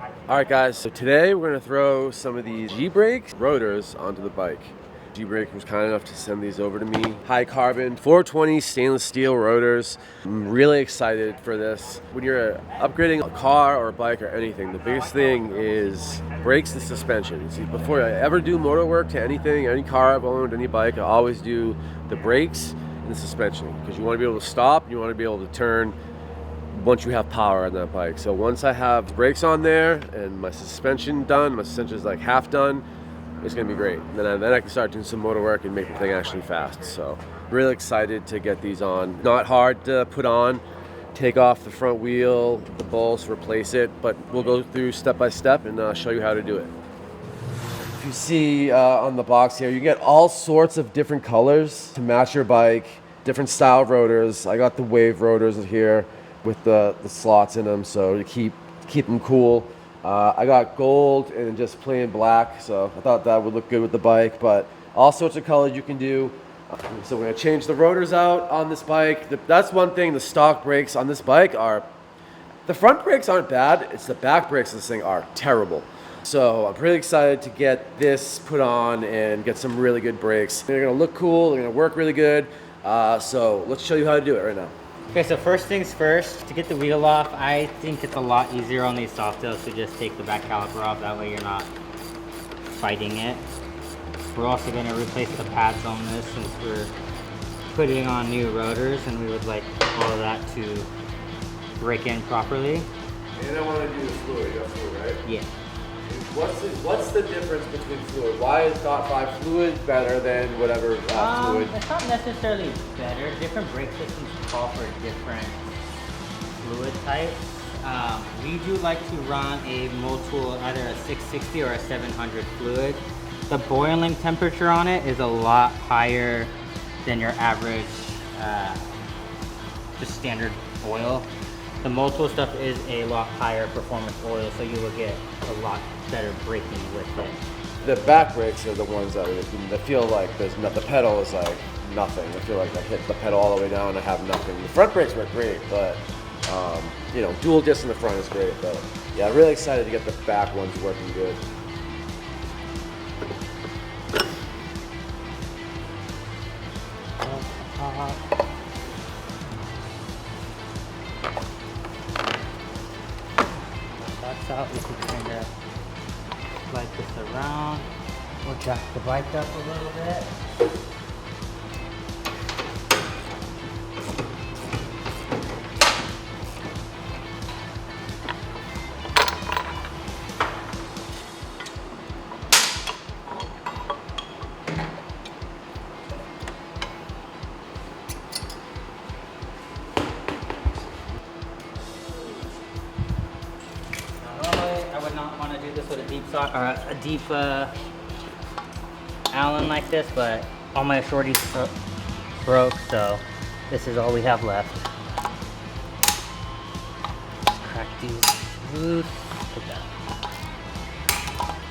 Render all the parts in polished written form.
Alright guys, so today we're going to throw some of these GBrake rotors onto the bike. GBrake was kind enough to send these over to me. High carbon, 420 stainless steel rotors. I'm really excited for this. When you're upgrading a car or a bike or anything, the biggest thing is brakes and suspension. See, before I ever do motor work to anything, any car I've owned, any bike, I always do the brakes and the suspension. Because you want to be able to stop, you want to be able to turn once you have power on that bike. So once I have brakes on there and my suspension done, my suspension is like half done, it's gonna be great. Then I can start doing some motor work and make the thing actually fast. So really excited to get these on. Not hard to put on. Take off the front wheel, the bolts, replace it, but we'll go through step by step and show you how to do it. If you see on the box here, you get all sorts of different colors to match your bike, different style rotors. I got the wave rotors here with the slots in them, so to keep them cool. I got gold and just plain black, so I thought that would look good with the bike, but all sorts of colors you can do. So we're gonna change the rotors out on this bike. That's one thing, the stock brakes on this bike are, the front brakes aren't bad, it's the back brakes of this thing are terrible. So I'm pretty excited to get this put on and get some really good brakes. They're gonna look cool, they're gonna work really good. So let's show you how to do it right now. Okay, so first things first, to get the wheel off, I think it's a lot easier on these soft tails to just take the back caliper off. That way you're not fighting it. We're also going to replace the pads on this since we're putting on new rotors, and we would like all of that to break in properly. And I want to do the fluid. You got fluid, right? Yeah. What's the difference between fluid? Why is Dot 5 fluid better than whatever fluid? It's not necessarily better. Different brake systems call for different fluid types. We do like to run a Motul, either a 660 or a 700 fluid. The boiling temperature on it is a lot higher than your average just standard oil. The Motul stuff is a lot higher performance oil, so you will get a lot better braking with it. The back brakes are the ones that feel like the pedal is like nothing. I feel like I hit the pedal all the way down and I have nothing. The front brakes work great, but you know, dual disc in the front is great. But yeah, really excited to get the back ones working good. That's out. We can kind of slide this around. We'll jack the bike up a little bit. With a deep sock or a deep Allen like this, but all my shorties broke, so this is all we have left. Crack these loose. Look at that.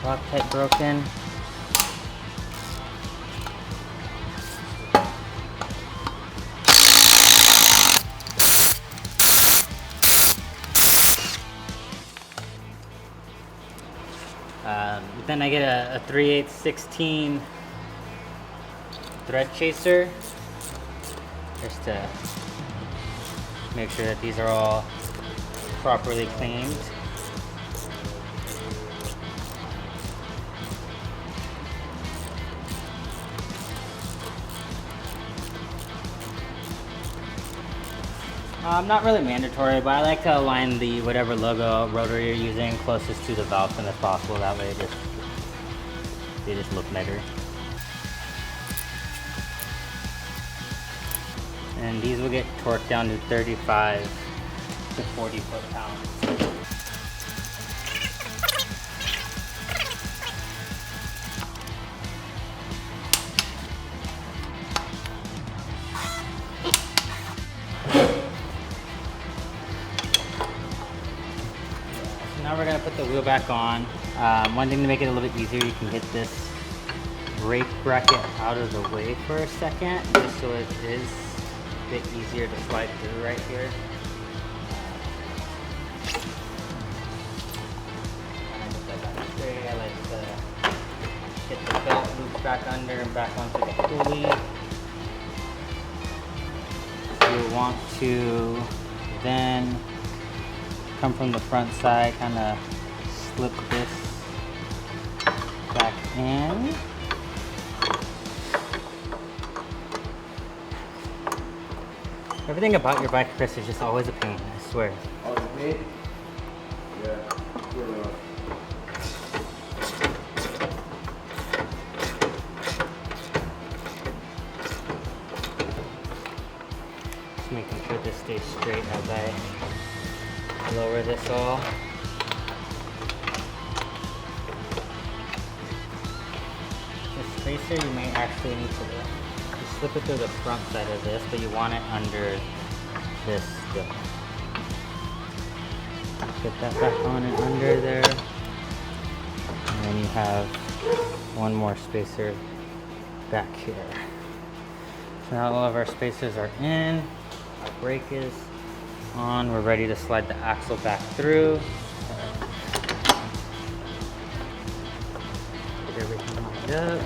Loctite broken. Then I get a 3/8/16 thread chaser just to make sure that these are all properly cleaned. Not really mandatory, but I like to align the whatever logo rotor you're using closest to the valve pin as possible. That way they just look better. And these will get torqued down to 35 to 40 foot-pounds. Now we're going to put the wheel back on. One thing to make it a little bit easier, you can get this brake bracket out of the way for a second, just so it is a bit easier to slide through right here. loops back under and back onto the pulley. You want to then come from the front side, kind of slip this back in. Everything about your bike, Chris, is just always a pain, I swear. Oh, it's a pain? Yeah, sure enough. Just making sure this stays straight as I lower this all. The spacer, you may actually need to slip it through the front side of this, but you want it under this still. Get that back on and under there. And then you have one more spacer back here. So now all of our spacers are in, our brake is on, we're ready to slide the axle back through. Get everything lined up.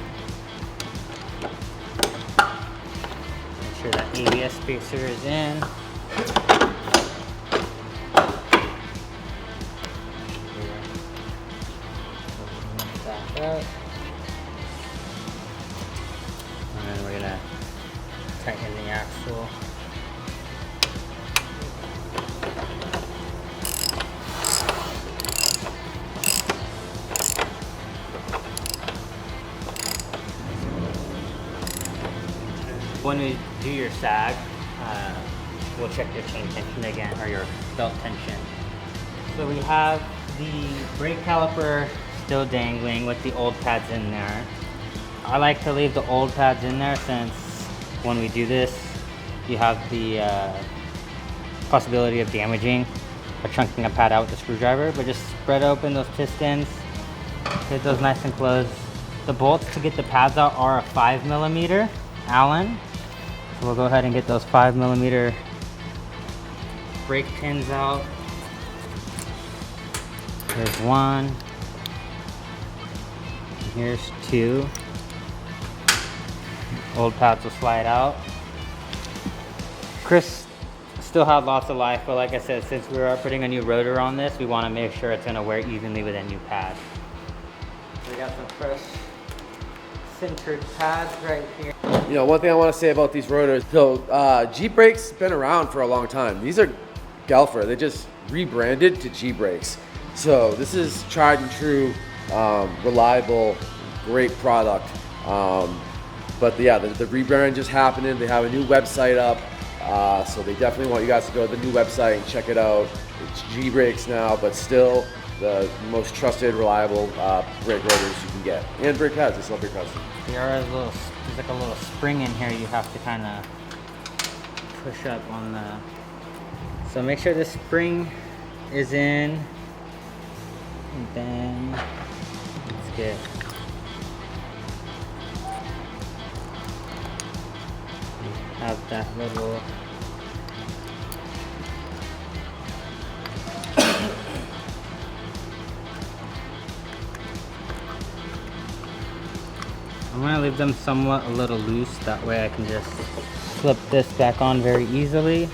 Make sure that ABS spacer is in. Back up. And then we're gonna tighten the axle. When we do your sag, we'll check your chain tension again, or your belt tension. So we have the brake caliper still dangling with the old pads in there. I like to leave the old pads in there since when we do this, you have the possibility of damaging or chunking a pad out with a screwdriver, but just spread open those pistons, get those nice and closed. The bolts to get the pads out are a 5mm Allen. So we'll go ahead and get those 5mm brake pins out. Here's one. Here's two. Old pads will slide out. Chris still had lots of life, but like I said, since we are putting a new rotor on this, we want to make sure it's going to wear evenly with a new pad. We got some fresh sintered pads right here. You know, one thing I want to say about these rotors, so GBrake's been around for a long time. These are Galfer, they just rebranded to GBrakes. So this is tried and true, reliable, great product. But yeah, the rebrand just happened. They have a new website up. So they definitely want you guys to go to the new website and check it out. It's GBrakes now, but still the most trusted, reliable brake rotors you can get. And brake pads, they sell brake pads. There's like a little spring in here you have to kind of push up on the... So make sure the spring is in. And then let's get... have that little... I'm going to leave them somewhat a little loose, that way I can just slip this back on very easily.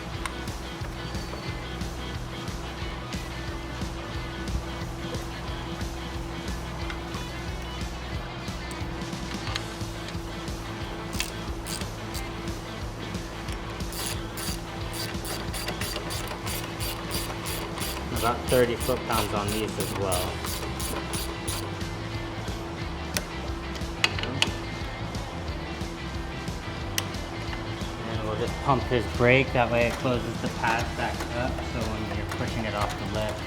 About 30 foot-pounds on these as well. Just pump his brake, that way it closes the pads back up, so when you're pushing it off the lift.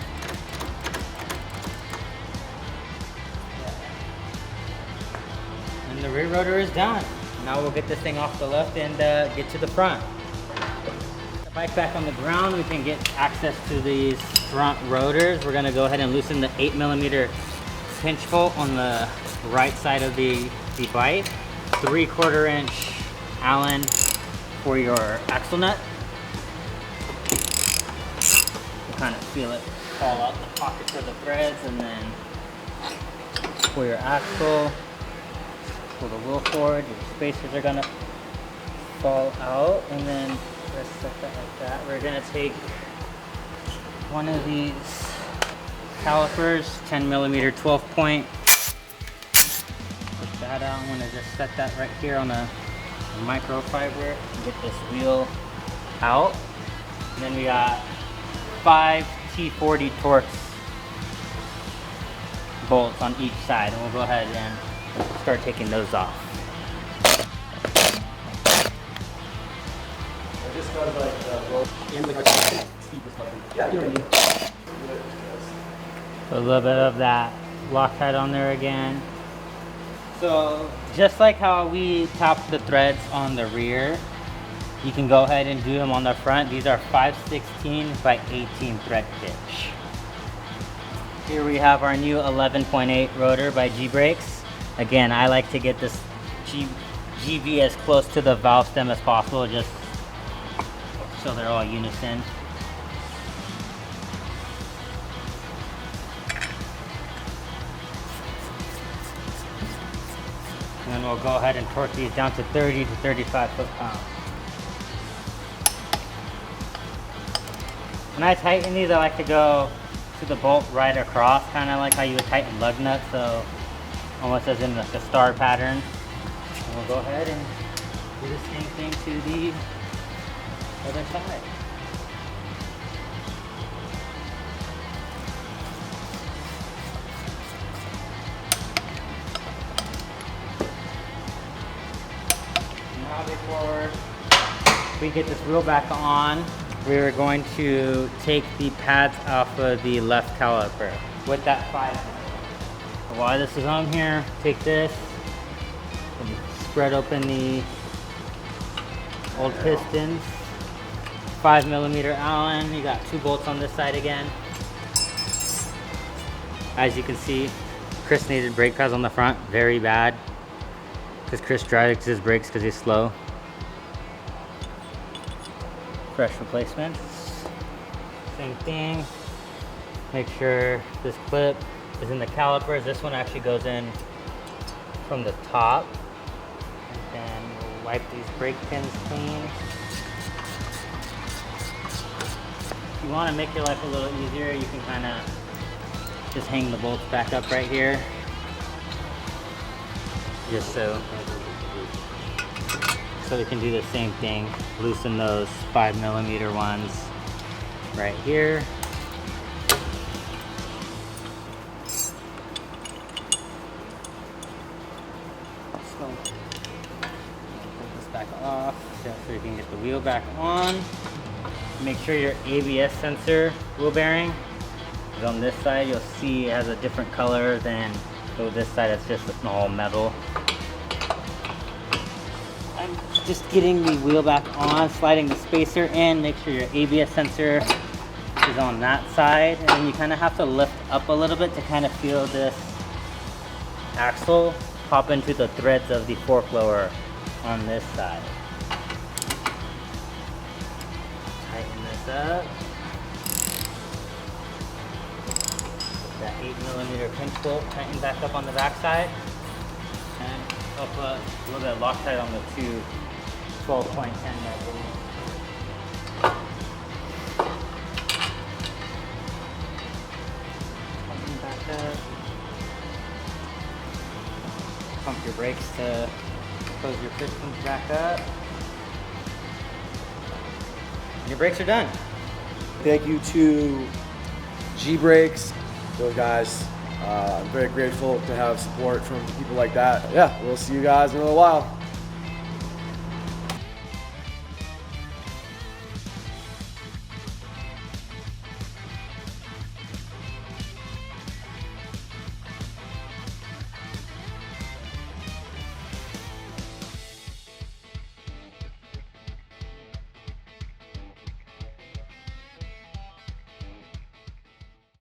And the rear rotor is done. Now we'll get this thing off the lift and get to the front. The bike back on the ground, we can get access to these front rotors. We're gonna go ahead and loosen the 8mm pinch bolt on the right side of the bike. 3/4 inch Allen for your axle nut. You kind of feel it fall out the pockets of the threads, and then for your axle, pull the wheel forward, your spacers are gonna fall out, and then let's set that like that. We're gonna take one of these calipers, 10mm 12 point. Push that out. I'm gonna just set that right here on a microfiber and get this wheel out. And then we got 5 T40 Torx bolts on each side, and we'll go ahead and start taking those off. A little bit of that Loctite on there again. So just like how we tapped the threads on the rear, you can go ahead and do them on the front. These are 5/16 by 18 thread pitch. Here we have our new 11.8 rotor by GBrakes. Again, I like to get this GB as close to the valve stem as possible, just so they're all unison. And then we'll go ahead and torque these down to 30 to 35 foot-pounds. When I tighten these, I like to go to the bolt right across, kind of like how you would tighten lug nuts, so almost as in like a star pattern. And we'll go ahead and do the same thing to the other side. Now before we get this wheel back on, we're going to take the pads off of the left caliper with that 5. While this is on here, take this and spread open the old pistons. 5mm Allen. You got 2 bolts on this side again. As you can see, Chris needed brake pads on the front, very bad, because Chris drives his brakes because he's slow. Fresh replacements. Same thing. Make sure this clip is in the calipers. This one actually goes in from the top. And then we'll wipe these brake pins clean. If you want to make your life a little easier, you can kind of just hang the bolts back up right here. Just so we can do the same thing. Loosen those 5mm ones right here. So put this back off just so you can get the wheel back on. Make sure your ABS sensor wheel bearing is on this side. You'll see it has a different color than this side. It's just all metal. I'm just getting the wheel back on, sliding the spacer in. Make sure your ABS sensor is on that side, and then you kind of have to lift up a little bit to kind of feel this axle pop into the threads of the fork lower on this side. Tighten this up. That 8mm pinch bolt tighten back up on the back side, and I'll put a little bit of Loctite on the 2 12.10 bolts. Tighten back up. Pump your brakes to close your pistons back up. Your brakes are done. Thank you to GBrakes. Those guys, I'm very grateful to have support from people like that. Yeah, we'll see you guys in a little while.